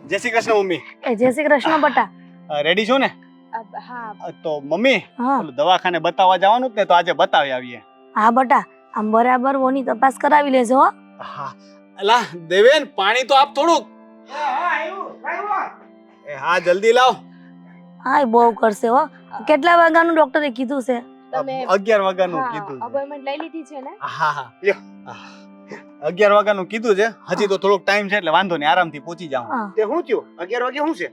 જય શ્રી કૃષ્ણ મમ્મી. એ જય શ્રી કૃષ્ણ બટા. રેડી છો ને? હા તો મમ્મી હા ઓલું દવાખાને બતાવવા જવાનું જ ને, તો આજે બતાવી આવીએ. હા બટા, આમ બરાબર ઓની તપાસ કરાવી લેજો હો. હા અલા દેવેન, પાણી તો આપ થોડુંક. હા જલ્દી લાવ. હા એ બહુ કરશે હો. કેટલા વાગ્યાનું ડોક્ટરે કીધું છે? તમે 11 વાગ્યાનું કીધું છે. અપોઇન્ટમેન્ટ લઈ લીધી છે ને? હા હા લ્યો. 11 વાગ્યાનું કીધું છે. હજી તો થોડોક ટાઈમ છે એટલે વાંધો નહીં, આરામથી પહોંચી જાઉં. હા. તે શું થયું? 11 વાગે શું છે?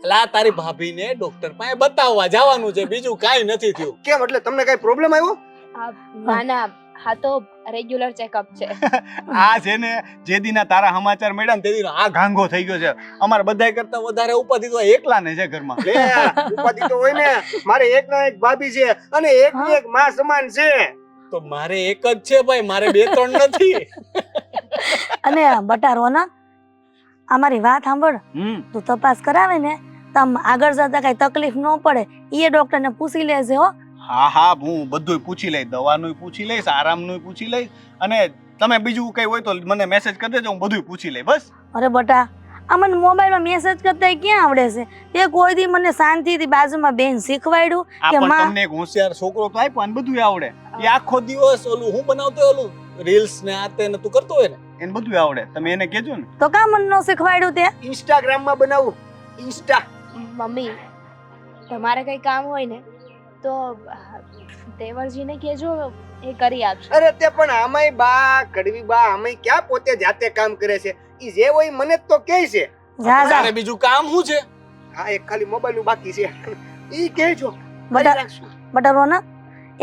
અલા તારી ભાભીને ડોક્ટર પાસે બતાવવા જવાનું છે, બીજું કાઈ નથી થયું. કેમ, એટલે તમને કઈ પ્રોબ્લેમ આવ્યો? ના ના, હા તો રેગ્યુલર ચેકઅપ છે. આ છે ને જે દીના તારા સમાચાર મળ્યા ને તે દીનો આ ઘાંઘો થઈ ગયો છે. અમારે બધાય કરતા વધારે ઉપાધિ તો એકલાને છે ઘરમાં. લે, ઉપાધિ તો હોય ને. મારે એક ના એક ભાભી છે અને એક ની એક માં સમાન છે. તો મારે એક જ છે ભાઈ, મારે 2-3 નથી. અને બટા રોનક, અમારી વાત સાંભળ. તું તપાસ કરાવે ને તો આમ આગળ જતા કઈ તકલીફ ન પડે એ ડોક્ટરને પૂછી લેજે હો. હા હા, હું બધુંય પૂછી લઈશ, દવાનું પૂછી લઈશ, આરામનું પૂછી લઈશ, અને તમે બીજું કઈ હોય તો મને મેસેજ કરી દેજો, હું બધુંય પૂછી લઈશ. બસ. અરે બટા, આ મને મોબાઈલમાં મેસેજ કરતા ક્યાં આવડે છે? તે કોઈ દી મને શાંતિથી બાજુમાં બેન શીખવાડ્યું આ કે પણ માં તમને એક હોશિયાર છોકરો તો આપ્યો અને બધુંય આવડે. એ આખો દિવસ ઓલું હું બનાવતો હોય, ઓલું રીલ્સ ને આ તે ને તું કરતો હોય ને, એને બધુંય આવડે. તમે એને કહેજો ને. તો કા મને ન શીખવાડ્યું તે? ઇન્સ્ટાગ્રામ માં બનાવું. ઇન્સ્ટા. મમ્મી, તમારે કઈ કામ હોય ને તો દેવરજીને કહેજો, એ કરી આપશે. અરે તે પણ આમાંય બા, કડવી બા, આમાંય ક્યાં પોતે જાતે કામ કરે છે? ઈ જે હોય મને જ તો કહે છે. જા જા તારે બીજું કામ શું છે? હા, એક ખાલી મોબાઈલ નું બાકી છે. ઈ કહેજો. બટા બટા રોનક,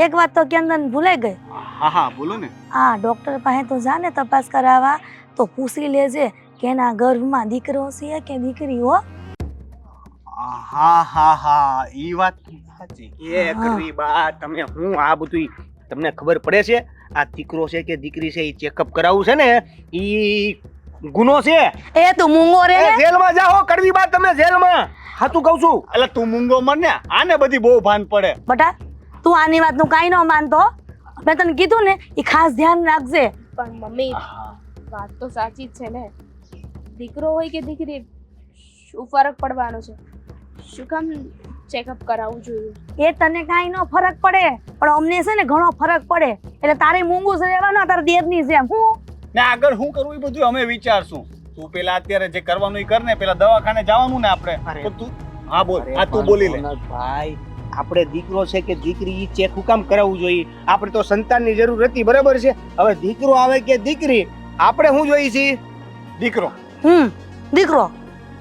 એક વાત તો કેંદન ભૂલાઈ ગઈ. હા હા બોલો ને. હા, ડોક્ટર પાસે તો જા ને તપાસ કરાવવા, તો પૂછી લેજે કે એના ગર્ભમાં દીકરો છે કે દીકરી હો. હા હા હા, ઈ વાત સાચી. એ કડવી બા, તમે હું આ બધું તમને ખબર પડે છે? આ દીકરો છે કે દીકરી છે, ઈ ચેકઅપ કરાવવું છે ને, ઈ ગુનો છે. એ તું મૂંગો રે એ ને. જેલમાં જાઓ કડવી બા, તમે જેલમાં. હાતું કહું છું. એટલે તું મૂંગો મર ને, આને બધી બહુ ભાન પડે. બટા, તું આની વાતનું કાંઈ ન માનતો. મેં તને કીધું ને, એ ખાસ ધ્યાન રાખજે. પણ મમ્મી, વાત તો સાચી જ છે ને. દીકરો હોય કે દીકરી, શું ફરક પડવાનો છે? શું કામ ચેકઅપ કરાવવું જોઈએ? એ તને કાંઈ ન ફરક પડે, પણ અમને છે ને ઘણો ફરક પડે. એટલે તારે મૂંગું રહેવાનું, તારા દેરની જેમ. હું ને આગળ શું કરવું એ બધું અમે વિચારશું. તું પેલા અત્યારે જે કરવાનું એ કર ને, પેલા દવાખાને જવાનું ને આપણે. તો તું હા બોલ, આ તું બોલી લે. ભાઈ, આપણે દીકરો છે કે દીકરી, ઈ ચેક હું કામ કરાવવું જોઈએ? આપણે તો સંતાનની જરૂર હતી, બરાબર છે. હવે દીકરો આવે કે દીકરી, આપણે શું જોઈએ છીએ? દીકરો. દીકરો.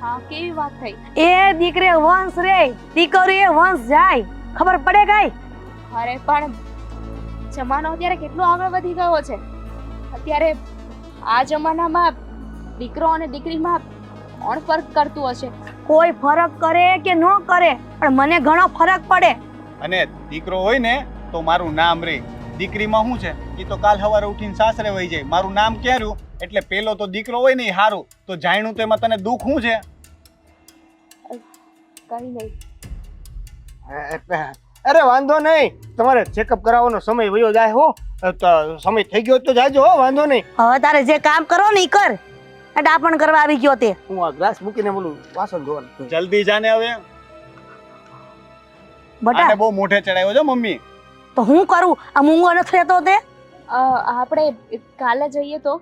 હા, કેવી વાત થઈ? એ દીકરે વંશ રે, દીકરી એ વંશ જાય. ખબર પડે કઈ? અરે પણ જમાનો અત્યારે કેટલો આગળ વધી ગયો છે. અત્યારે આ જમાનામાં દીકરો અને દીકરીમાં કોણ ફરક કરતું હશે? કોઈ ફરક કરે કે ન કરે, પણ મને ઘણો ફરક પડે. અને દીકરો હોય ને તો મારું નામ રે. દીકરીમાં શું છે, એ તો કાલ સવારે ઉઠીને સાસરે વહી જાય. મારું નામ ક્યાં રહ્યું? એટલે પેલો તો દીકરો હોય ને એ હારું. તો જાણ્યું તો એમાં તને દુઃખ શું છે? કઈ નહીં. અરે વાંધો નહીં, તમારે ચેકઅપ કરાવવાનો સમય વયો જાય હો. તો સમય થઈ ગયો તો જાજો હો, વાંધો નહીં. હવે તારે જે કામ કરો ને ઈ કર. ડાપણ કરવા આવી ગયો તે. હું આ ગ્લાસ મૂકીને બોલું, વાસણ ધોવાનું. જલ્દી જાને હવે. બટા, આને બહુ મોઢે ચડાવ્યો છે મમ્મી. તો હું કરું? આ મૂંગો નથી રહેતો તે. આપણે કાલે જઈએ તો?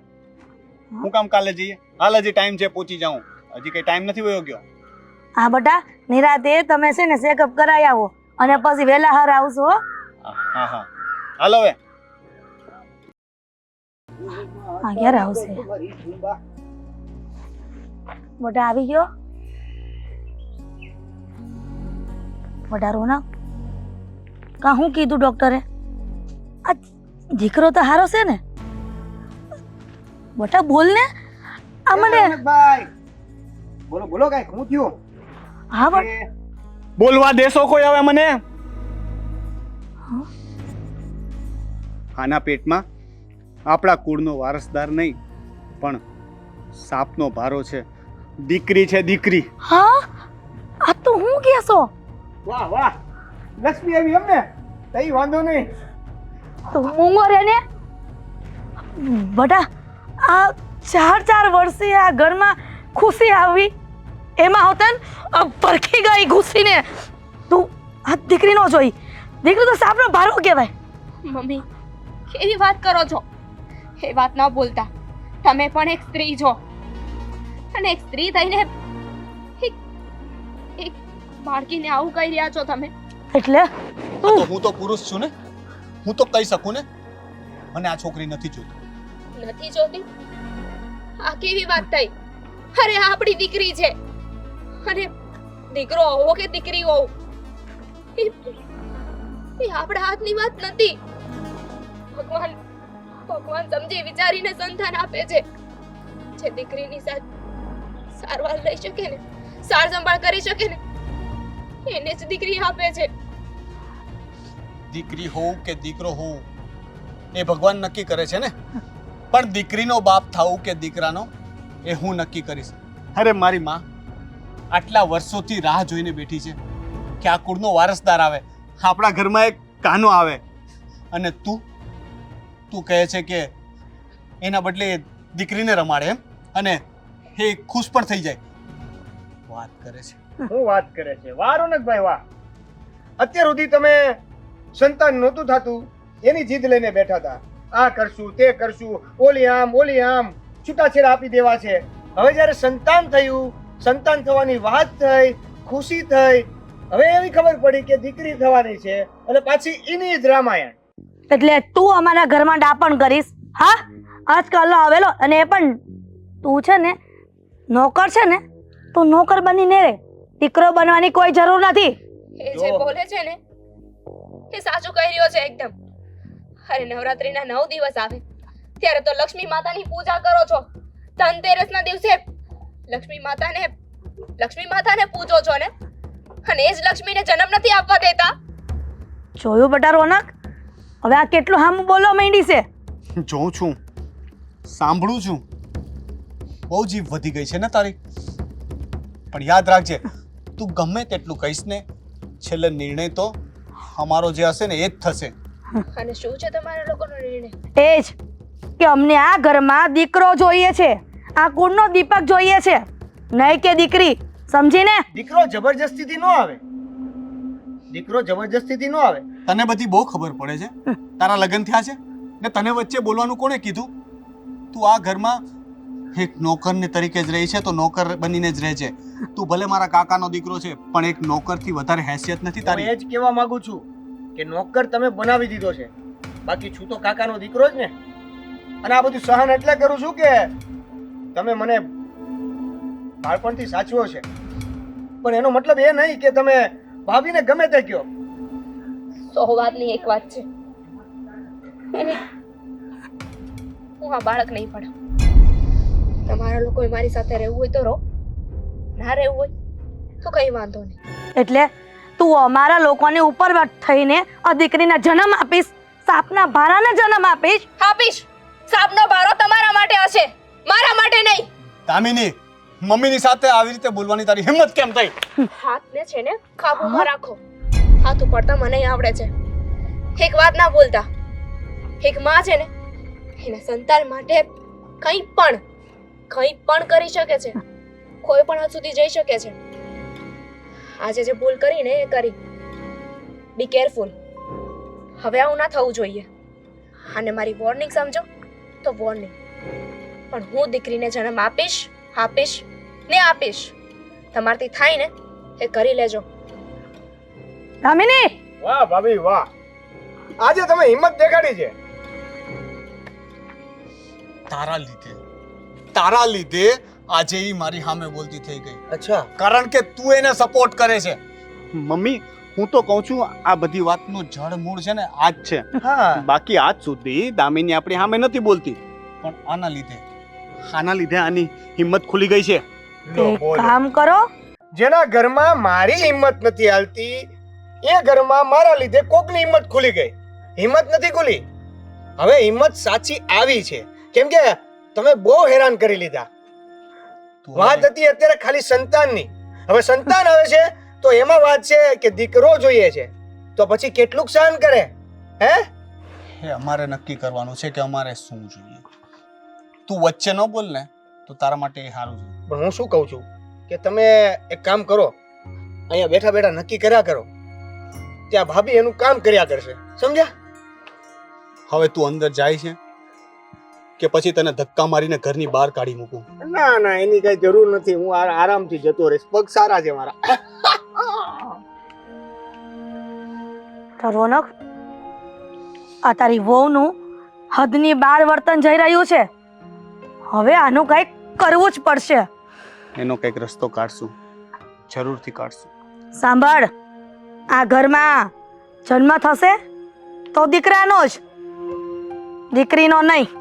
હું કામ કાલે જઈએ? હાલ હજી ટાઈમ છે, પહોંચી જાઉં. હજી કઈ ટાઈમ નથી વયો ગયો. હા બટા, નિરાતે તમે છે ને ચેકઅપ કરાવી આવો અને પછી વહેલા હાર આવશો. હા હા હાલ હવે. હા, ક્યારે આવશે? બટા આવી ગયો? બટા રોનક, કા હું કીધું ડોક્ટરે? આ દીકરો તો હારો છે ને? બટા બોલ ને. આ મને ભાઈ બોલો બોલો, કઈ હું થયું? હા બટ બોલવા દેશો કોઈ હવે મને? આના પેટમાં આપણા કુળનો વારસદાર નહીં, પણ સાપનો ભારો છે. દીકરી છે, દીકરી. હા, આ તો હું કહેશો? વાહ વાહ, લક્ષ્મી આવી એમને? તઈ વાંધો નહીં. તો મૂંગો રે ને. બટા, આ 4 વર્ષે આ ઘરમાં ખુશી આવી, એમાં હોતન પરખી ગઈ ઘૂસીને. તું આ દીકરી નો જોઈ, દીકરી તો સાપનો ભારો કહેવાય. મમ્મી કેવી વાત કરો છો? એ વાત ન બોલતા. તમે પણ એક સ્ત્રી છો અને એક સ્ત્રી થઈને એક બાળકીને આવું કહી રહ્યા છો તમે. એટલે તો હું તો પુરુષ છું ને, હું તો કહી શકું ને. મને આ છોકરી નથી જોતી. નથી જોતી? આ કેવી વાત થઈ? અરે આ આપણી દીકરી છે અને દીકરો હોવો કે દીકરી હોવો એ આપણા હાથની વાત નથી. ભગવાન સમજી વિચારીને સંતાન આપે છે. જે દીકરીની સારવાર લઈ શકે ને, સાર સંભાળ કરી શકે ને, એને જ દીકરી આપે છે. દીકરી હોવ કે દીકરો હોવ એ ભગવાન નક્કી કરે છે ને, પણ દીકરીનો બાપ થાવું કે દીકરાનો એ હું નક્કી કરીશ. અરે મારી માં આટલા વર્ષોથી રાહ જોઈને બેઠી છે કે આ કુળનો વારસદાર આવે, આપણા ઘરમાં એક કાનો આવે, અને તું કહે છે કે એના બદલે દીકરીને રમાડે એમ, અને એ ખુશ પણ થઈ જાય. વાત કરે છે. હું વાત કરે છે? વાહ રોનકભાઈ વાહ. અત્યાર સુધી તમે સંતાન નહોતું થતું એની જીદ લઈને બેઠા હતા. આ કરશું, તે કરશું, ઓલી આમ છૂટાછેડા આપી દેવા છે. હવે જ્યારે સંતાન થયું, સંતાન થવાની વાત થઈ, ખુશી થઈ, હવે એવી ખબર પડી કે દીકરી થવાની છે અને પાછી એની જ રામાયણ. એટલે તું અમારા ઘરમાં ડાપણ કરીશ? હા, આજકાલ આવેલો, અને એ પણ તું છે ને નોકર છે ને, તું નોકર બનીને રે. દીકરો બનવાની કોઈ જરૂર નથી. એ જે બોલે છે ને એ સાચું કહી રહ્યો છે એકદમ. અરે નવરાત્રીના 9 દિવસ આવે ત્યારે તો લક્ષ્મી માતાની પૂજા કરો છો. ધનતેરસના દિવસે લક્ષ્મી માતાને પૂજો છો ને, અને એ જ લક્ષ્મીને જન્મ નથી આપવા દેતા. જોયું બેટા રોનક, હવે આ કેટલું હામું બોલવા માંડી છે. જોઉં છું, સાંભળું છું. બહુ જીભ વધી ગઈ છે ને તારી. પણ યાદ રાખજે, તું ગમે તેટલું કહીશ ને, છેલ્લે નિર્ણય તો અમારો જે હશે ને એ જ થશે. અને શું છે તમારા લોકોનો નિર્ણય? એ જ કે અમને આ ઘરમાં દીકરો જોઈએ છે, આ કુળનો દીપક જોઈએ છે, નહીં કે દીકરી. સમજીને? દીકરો જબરજસ્તીથી ન આવે. દીકરો જબરજસ્તીથી ન આવે. તને બધી બહુ ખબર પડે છે. તારા લગ્ન થયા છે ને તને વચ્ચે બોલવાનું કોણે કીધું? તું આ ઘરમાં એક નોકરને તરીકે જ રહી છે તો નોકર બનીને જ રહે છે. તું ભલે મારા કાકાનો દીકરો છે, પણ એક નોકરથી વધારે હેસિયત નથી હું તારી. એ જ કહેવા માંગુ છું કે નોકર તમે બનાવી દીધો છે, બાકી છું તો કાકાનો દીકરો જ ને. અને આ બધું સહન એટલે કરું છું કે તમે મને બાળપણથી સાચવો છે, પણ એનો મતલબ એ નહીં કે તમે ભાભીને ગમે તે કહો. 100 વાતની એક વાત છે, હું આ બાળક નહીં પડે. તમારા લોકોએ મારી સાથે રહેવું હોય તો રહો, ના રહેવું હોય તો કઈ વાંધો નહીં. એટલે તું અમારા લોકોની ઉપર થઈને આ દીકરીને જન્મ આપીશ, સાપના ભારાને જન્મ આપીશ? આપીશ. સાપનો ભારો તમારા માટે હશે, મારા માટે નહીં. દામિની, મમ્મીની સાથે આવી રીતે બોલવાની તારી હિંમત કેમ થઈ? હાથને છે ને કાબુમાં રાખો. હાથ ઉપાડતા મને આવડે છે. એક વાત ના બોલતા. એક માં છે ને એના સંતાન માટે કંઈ પણ કરી શકે છે, કોઈ પણ હદ સુધી જઈ શકે છે. આજે જે ભૂલ કરી ને એ કરી. Be careful. હવે આવું ના થવું જોઈએ. અને મારી વોર્નિંગ સમજો તો વોર્નિંગ. પણ હું દીકરીને જન્મ આપીશ ને આપીશ. તમારથી થાય ને એ કરી લેજો. દામિની, વાહ ભાભી વાહ, આજે તમે હિંમત દેખાડી છે. તારા લીધે આજે ઈ મારી સામે બોલતી થઈ ગઈ. અચ્છા, કારણ કે તું એને સપોર્ટ કરે છે. મમ્મી, હું તો કહું છું આ બધી વાતનું જડ મૂળ છે ને આજ છે. હા, બાકી આજ સુધી દામિની આપણી સામે નથી બોલતી, પણ આના લીધે આની હિંમત ખુલી ગઈ છે. એક કામ કરો, જેના ઘરમાં મારી હિંમત નથી હાલતી એ ઘરમાં મારા લીધે કોકની હિંમત ખુલી ગઈ. હિંમત નથી ખુલી, હવે હિંમત સાચી આવી છે, કેમ કે તમે બહુ હેરાન કરી લીધા. વાત હતી અત્યારે ખાલી સંતાનની, હવે સંતાન આવે છે તો એમાં વાત છે કે દીકરો જોઈએ છે, તો પછી કેટલું સહન કરે? હે અમારે નક્કી કરવાનું છે કે અમારે શું જોઈએ. તું વચ્ચે ન બોલ ને તો તારા માટે એ સારું છે. પણ હું શું કહું છું કે કે તમે એક કામ કરો, અહીંયા બેઠા બેઠા નક્કી કર્યા કરો, ત્યાં ભાભી એનું કામ કર્યા કરશે, સમજ્યા? હવે તું અંદર જાય છે કે પછી તને ધક્કા મારીને ઘરની બહાર કાઢી મૂકું? ના ના, એની કઈ જરૂર નથી, હું આરામથી જતો રહીશ, પગ સારા છે મારા. તો રોનક, આ તારી વહુનું હદની બહાર વર્તન જઈ રહ્યું છે. હવે આનું કંઈક કરવું જ પડશે. એનો કંઈક રસ્તો કાઢશું, જરૂરથી કાઢશું. સાંભળ, આ ઘરમાં જન્મ થશે તો દીકરાનો જ, દીકરીનો નહીં.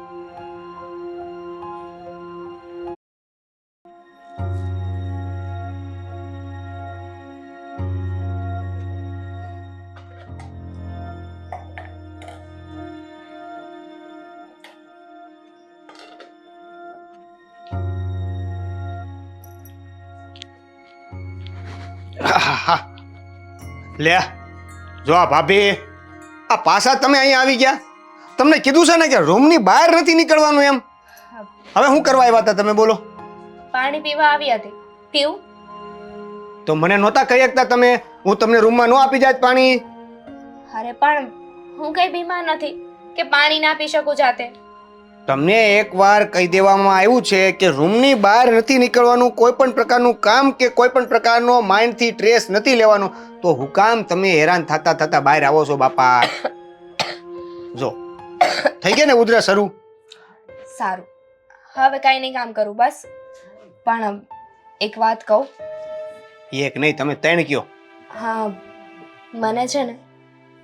લે જો આ ભાભી, આ પાછા તમે અહીંયા આવી ગયા. તમને કીધું છે ને કે રૂમની બહાર નથી નીકળવાનું એમ. હવે શું કરવા આવ્યા હતા તમે, બોલો? પાણી પીવા આવી હતી. પીવું? તો મને નહોતા કહી શકતા તમે? હું તમને રૂમમાં ન આપી જાત પાણી? અરે પણ હું કઈ બીમાર નથી કે પાણી ના પી શકું જાતે. તમને એકવાર કહી દેવામાં આવ્યું છે કે રૂમની બહાર નથી નીકળવાનું, કોઈ પણ પ્રકારનું કામ કે કોઈ પણ પ્રકારનો માઇન્ડથી સ્ટ્રેસ નથી લેવાનો. તો હું કામ તમે હેરાન થતા થતા બહાર આવો છો બાપા? જો થઈ ગયા ને ઉધરસ શરૂ. સારું, હવે કઈ નહીં કામ કરું બસ. પણ એક વાત કહું? એક નહીં, તમે ત્રણ કયો. હા, મને છે ને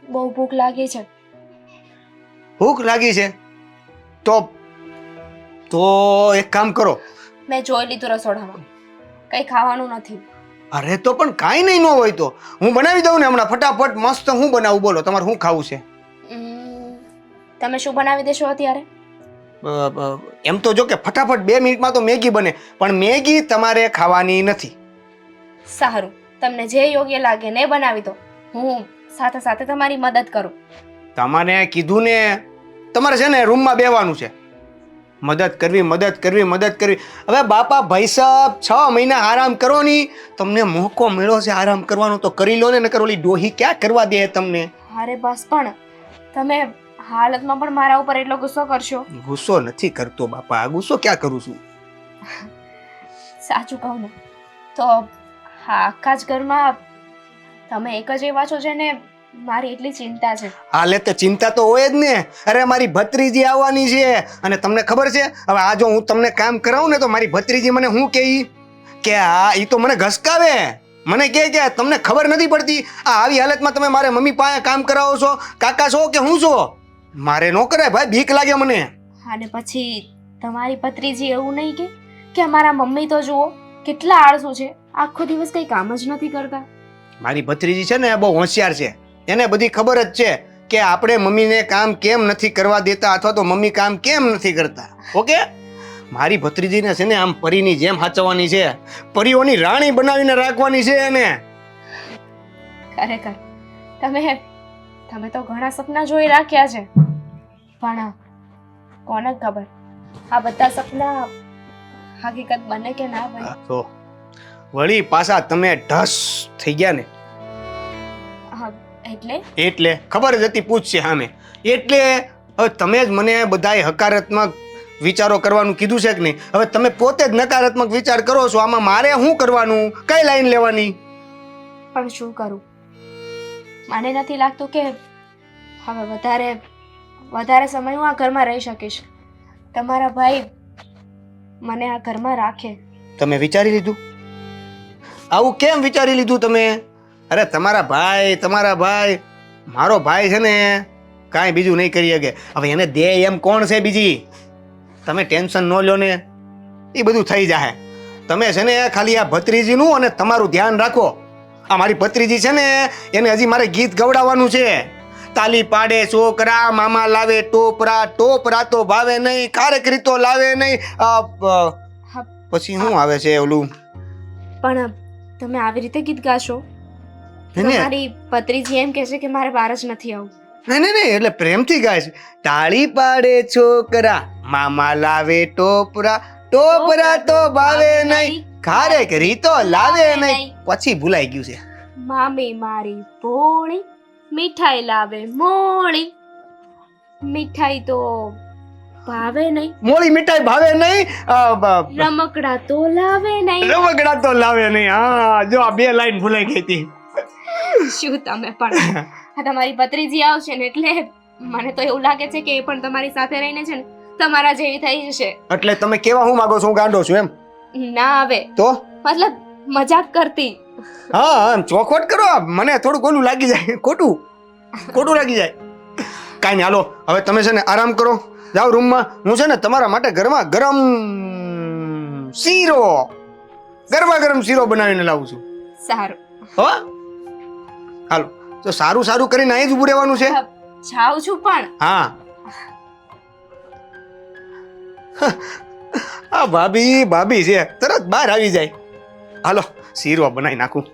બહુ ભૂખ લાગી છે. ભૂખ લાગી છે? તો એક કામ કરો. મેં જોઈ લીધું રસોડામાં, કઈ ખાવાનું નથી. અરે તો પણ કાંઈ નહીં, ન હોય તો હું બનાવી દઉં ને હમણાં ફટાફટ મસ્ત. હું બનાવું, બોલો તમારે શું ખાવું છે? તમે શું બનાવી દેશો અત્યારે? એમ તો જો કે ફટાફટ 2 મિનિટમાં તો મેગી બને, પણ મેગી તમારે ખાવાની નથી. સારું, તમને જે યોગ્ય લાગે ને બનાવી દો. હું સાથે સાથે તમારી મદદ કરું. તમારે કીધું ને, તમારે છે ને રૂમમાં બેવાનું છે. મદદ કરવી, મદદ કરવી, મદદ કરવી. હવે બાપા ભાઈ સાહેબ 6 મહિના આરામ કરો ની. તમને મોકો મળ્યો છે આરામ કરવાનો તો કરી લો ને, નકર ઓલી ડોહી ક્યાં કરવા દે તમને? અરે બસ, પણ તમે હાલતમાં પણ મારા ઉપર એટલો ગુસ્સો કરશો? ગુસ્સો નથી કરતો બાપા, ગુસ્સો ક્યાં કરું છું? સાચું કહું ને તો આખા જ ઘરમાં તમે એક જ એવા છો જેને મારી એટલી ચિંતા છે. હાલે તો ચિંતા તો હોય જ ને. અરે મારી ભત્રીજી આવવાની છે, અને તમને ખબર છે હવે આ જો હું તમને કામ કરાવું ને તો મારી ભત્રીજી મને શું કહે કે આ ઈ તો મને ઘસકાવે. મને કહે કે તમને ખબર નથી પડતી, આ આવી હાલતમાં તમે મારે મમ્મી પાસે કામ કરાવો છો? કાકા છો કે હું છો? મારે ન કરાય ભાઈ, બીક લાગે મને. અને પછી તમારી ભત્રીજી એવું નહીં કે અમારા મમ્મી તો જુઓ કેટલા આળસુ છે, આખો દિવસ કઈ કામ જ નથી કરતા. મારી ભત્રીજી છે ને બહુ હોશિયાર છે, એને બધી ખબર જ છે કે આપણે મમ્મીને કામ કેમ નથી કરવા દેતા, અથવા તો મમ્મી કામ કેમ નથી કરતા. ઓકે, મારી ભત્રીજીને છે ને આમ પરીની જેમ હાચવવાની છે, પરીઓની રાણી બનાવીને રાખવાની છે એને. ખરેખર તમે તો ઘણા સપના જોઈ રાખ્યા છે, પણ કોને ખબર આ બધા સપના હકીકત બને કે ના બને. તો વળી પાછા તમે ઢસ થઈ ગયા ને. એટલે ખબર જ હતી પૂછશે સામે. એટલે હવે તમે જ મને બધાય હકારાત્મક વિચારો કરવાનું કીધું છે કે નહીં? હવે તમે પોતે જ નકારાત્મક વિચાર કરો છો, આમાં મારે શું કરવાનું? કઈ લાઈન લેવાની? પણ શું કરું, મને નથી લાગતું કે હવે વધારે સમય હું આ ઘરમાં રહી શકીશ. તમારા ભાઈ મને આ ઘરમાં રાખે. તમે વિચારી લીધું? આવું કેમ વિચારી લીધું તમે? અરે તમારા ભાઈ મારો ભાઈ છે ને કાંઈ બીજું નહીં કરી શકે. હવે એને દે એમ કોણ છે બીજી? તમે ટેન્શન ન લો ને, એ બધું થઈ જાય. તમે છે ને ખાલી આ ભત્રીજીનું અને તમારું ધ્યાન રાખો. આ મારી ભત્રીજી છે ને એને હજી મારે ગીત ગવડાવવાનું છે. તાલી પાડે છોકરા, મામા લાવે ટોપરા, ટોપરા તો ભાવે નહીં, ખારેક રીતો લાવે નહીં. પછી શું આવે છે ઓલું? પણ તમે આવી રીતે ગીત ગાશો? મારી ભત્રીજી એમ કહે છે કે મારે બહાર જ નથી આવું. નહીં, એટલે પ્રેમથી ગાય છે. તાળી પાડે છોકરા, મામા લાવે ટોપરા, ટોપરા તો ભાવે નહીં, ખારેક રીતો લાવે નહીં પછી ભૂલાઈ ગયું છે. મામી મારી ભોળી મીઠાઈ લાવે મોળી. મીઠાઈ તો ભાવે નહીં, મોળી મીઠાઈ ભાવે નહીં, રમકડા તો લાવે નહીં. રમકડા તો લાવે નહીં. હા, જો આ 2 લાઈન ભૂલાઈ ગઈ હતી. શું તમે પણ આ તમારી ભત્રીજી આવશે ને એટલે મને તો એવું લાગે છે કે એ પણ તમારી સાથે રહીને છે ને તમારા જેવી થઈ જશે. એટલે તમે કેવા હું માંગો છો? હું ગાંડો છું એમ? ના આવે તો મતલબ મજાક કરતી. હા, ચોખવટ કરો. મને થોડું ઓલું લાગી જાય, ખોટું લાગી જાય. કાંઈ નહીં, હાલો હવે તમે છે ને આરામ કરો, જાઓ રૂમમાં. હું છે ને તમારા માટે ગરમા ગરમ શીરો બનાવીને લાવું છું. સારું, હો હાલો. તો સારું કરીને અહીં જ ઊભું રહેવાનું છે. જાઉં છું પણ હા. આ ભાભી છે, તરત બહાર આવી જાય. હાલો શીરો બનાવી નાખું.